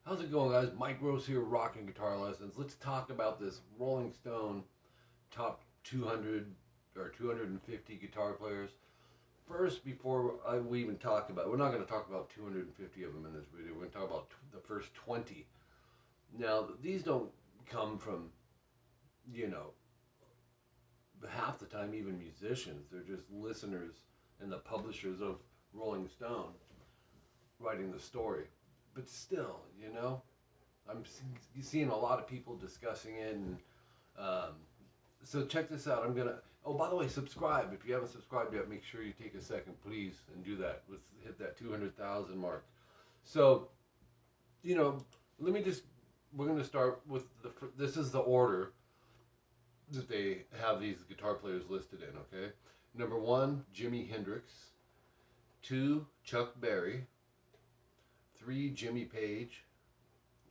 How's it going, guys? Mike Rose here, Rocking Guitar Lessons. Let's talk about this Rolling Stone top 200 or 250 guitar players. First, before we even talk about, we're not going to talk about 250 of them in this video. We're going to talk about the first 20. Now, these don't come from, you know, half the time even musicians. They're just listeners and the publishers of Rolling Stone writing the story. But still, you know, I'm seeing a lot of people discussing it, and so check this out. I'm gonna. Oh, by the way, subscribe if you haven't subscribed yet. Make sure you take a second, please, and do that. Let's hit that 200,000 mark. So, you know, let me just. We're gonna start with the. This is the order that they have these guitar players listed in. Okay, number 1, Jimi Hendrix. 2, Chuck Berry. 3, Jimmy Page.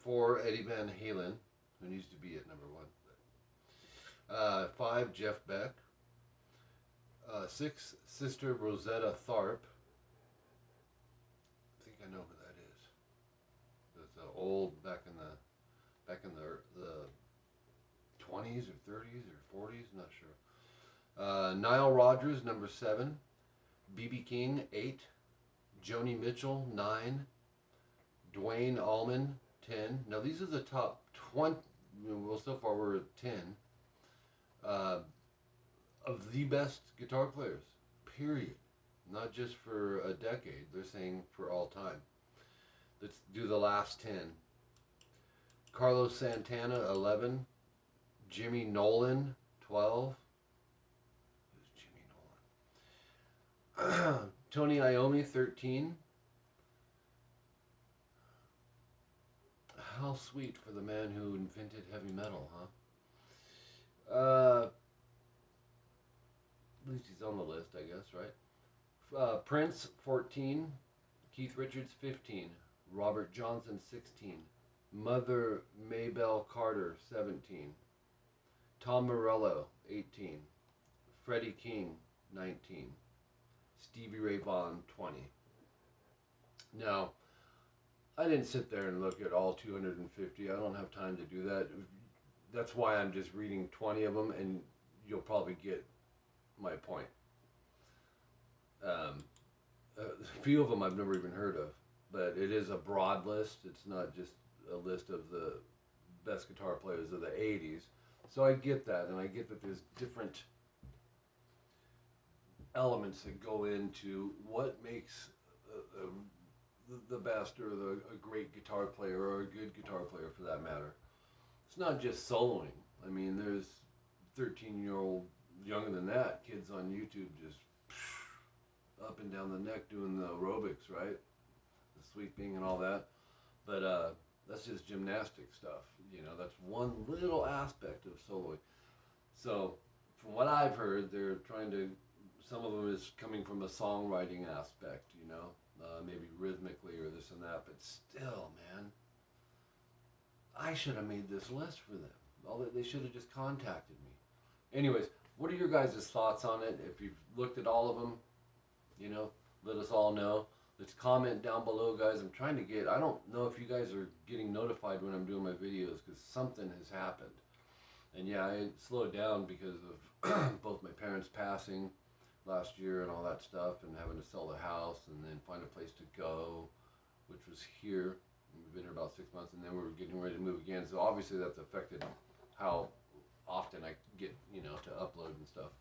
4, Eddie Van Halen, who needs to be at number 1. 5, Jeff Beck. 6, Sister Rosetta Tharpe. I think I know who that is. That's old back in the 20s or 30s or 40s, not sure. Nile Rodgers, number 7. B.B. King, 8. Joni Mitchell, 9. Duane Allman, 10. Now these are the top 20. Well, so far we're at 10 of the best guitar players. Period. Not just for a decade. They're saying for all time. Let's do the last 10. Carlos Santana, 11. Jimmy Nolan, 12. Who's Jimmy Nolan? Tony Iommi, 13. How sweet for the man who invented heavy metal, huh? At least he's on the list, I guess, right? Prince, 14. Keith Richards, 15. Robert Johnson, 16. Mother Maybelle Carter, 17. Tom Morello, 18. Freddie King, 19. Stevie Ray Vaughan, 20. Now, I didn't sit there and look at all 250. I don't have time to do that. That's why I'm just reading 20 of them, and you'll probably get my point. A few of them I've never even heard of, but it is a broad list. It's not just a list of the best guitar players of the 80s. So I get that, and I get that there's different elements that go into what makes the best or a great guitar player or a good guitar player for that matter. It's not just soloing. I mean, there's 13-year-old, younger than that, kids on YouTube just up and down the neck doing the aerobics, right? The sweeping and all that. But that's just gymnastic stuff. You know, that's one little aspect of soloing. So from what I've heard, they're trying to, some of them is coming from a songwriting aspect, you know. Maybe rhythmically or this and that, but still, man, I should have made this list for them. They should have just contacted me. Anyways, what are your guys' thoughts on it? If you've looked at all of them, you know, let us all know. Let's comment down below, guys. I'm trying to get, I don't know if you guys are getting notified when I'm doing my videos, because something has happened. And yeah, I slowed down because of both my parents passing last year and all that stuff, and having to sell the house and then find a place to go, which was here. We've been here about 6 months, and then we were getting ready to move again. So obviously that's affected how often I get, you know, to upload and stuff.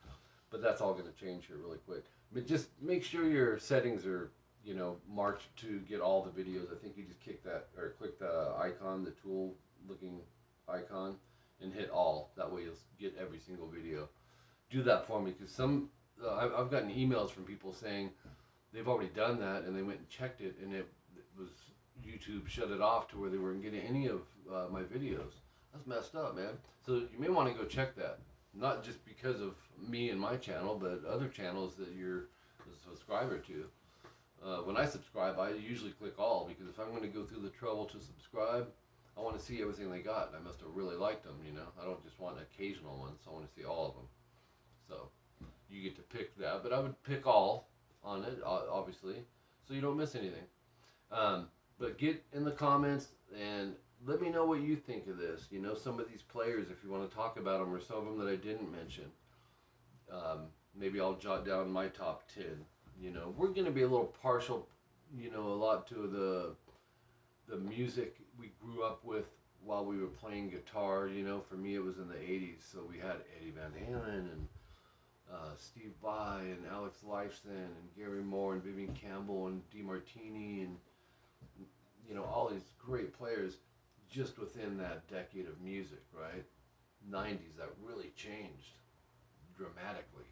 But that's all going to change here really quick. But just make sure your settings are, you know, marked to get all the videos. I think you just click the icon, the tool looking icon, and hit all. That way you'll get every single video. Do that for me, because I've gotten emails from people saying they've already done that and they went and checked it, and it was YouTube shut it off to where they weren't getting any of my videos. That's messed up, man. So you may want to go check that. Not just because of me and my channel, but other channels that you're a subscriber to. When I subscribe, I usually click all, because if I'm going to go through the trouble to subscribe, I want to see everything they got. I must have really liked them, you know. I don't just want occasional ones. I want to see all of them. So you get to pick that, but I would pick all on it, obviously, so you don't miss anything. But get in the comments and let me know what you think of this. You know, some of these players, if you want to talk about them, or some of them that I didn't mention. Maybe I'll jot down my top 10. You know, we're going to be a little partial, you know, a lot to the music we grew up with while we were playing guitar. You know, for me it was in the 80s, so we had Eddie Van Halen and Steve Vai and Alex Lifeson and Gary Moore and Vivian Campbell and DeMartini and, you know, all these great players just within that decade of music, right? 90s, that really changed dramatically.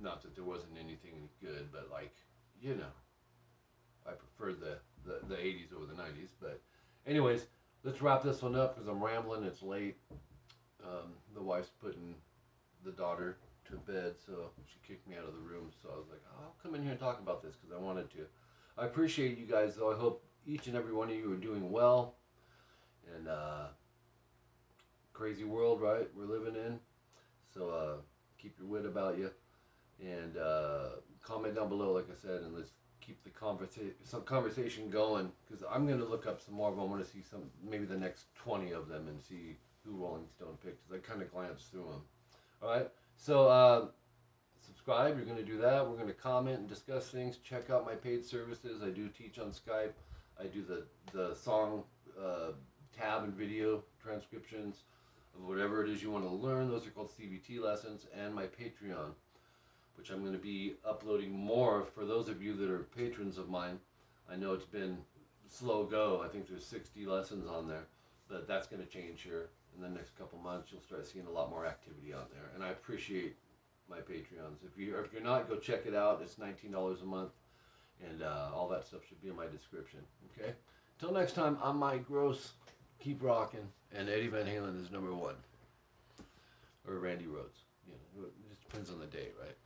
Not that there wasn't anything any good, but like, you know, I preferred the 80s over the 90s. But anyways, let's wrap this one up because I'm rambling. It's late. The wife's putting the daughter to bed, so she kicked me out of the room. So I was like, oh, I'll come in here and talk about this because I wanted to. I appreciate you guys, though. I hope each and every one of you are doing well. And crazy world, right, we're living in. So keep your wit about you. And comment down below, like I said, and let's keep the conversation going. Because I'm going to look up some more of them. I want to see some, maybe the next 20 of them, and see who Rolling Stone picked. Because I kind of glanced through them. All right. So subscribe. You're going to do that. We're going to comment and discuss things. Check out my paid services. I do teach on Skype. I do the song tab and video transcriptions of whatever it is you want to learn. Those are called CBT lessons. And my Patreon, which I'm going to be uploading more for those of you that are patrons of mine. I know it's been slow go. I think there's 60 lessons on there, but that's going to change here in the next couple months. You'll start seeing a lot more activity on there, and I appreciate my Patreons. If you're not, go check it out. It's $19 a month, and all that stuff should be in my description. Okay. Until next time, I'm Mike Gross. Keep rocking, and Eddie Van Halen is #1, or Randy Rhoads. You know, it just depends on the day, right?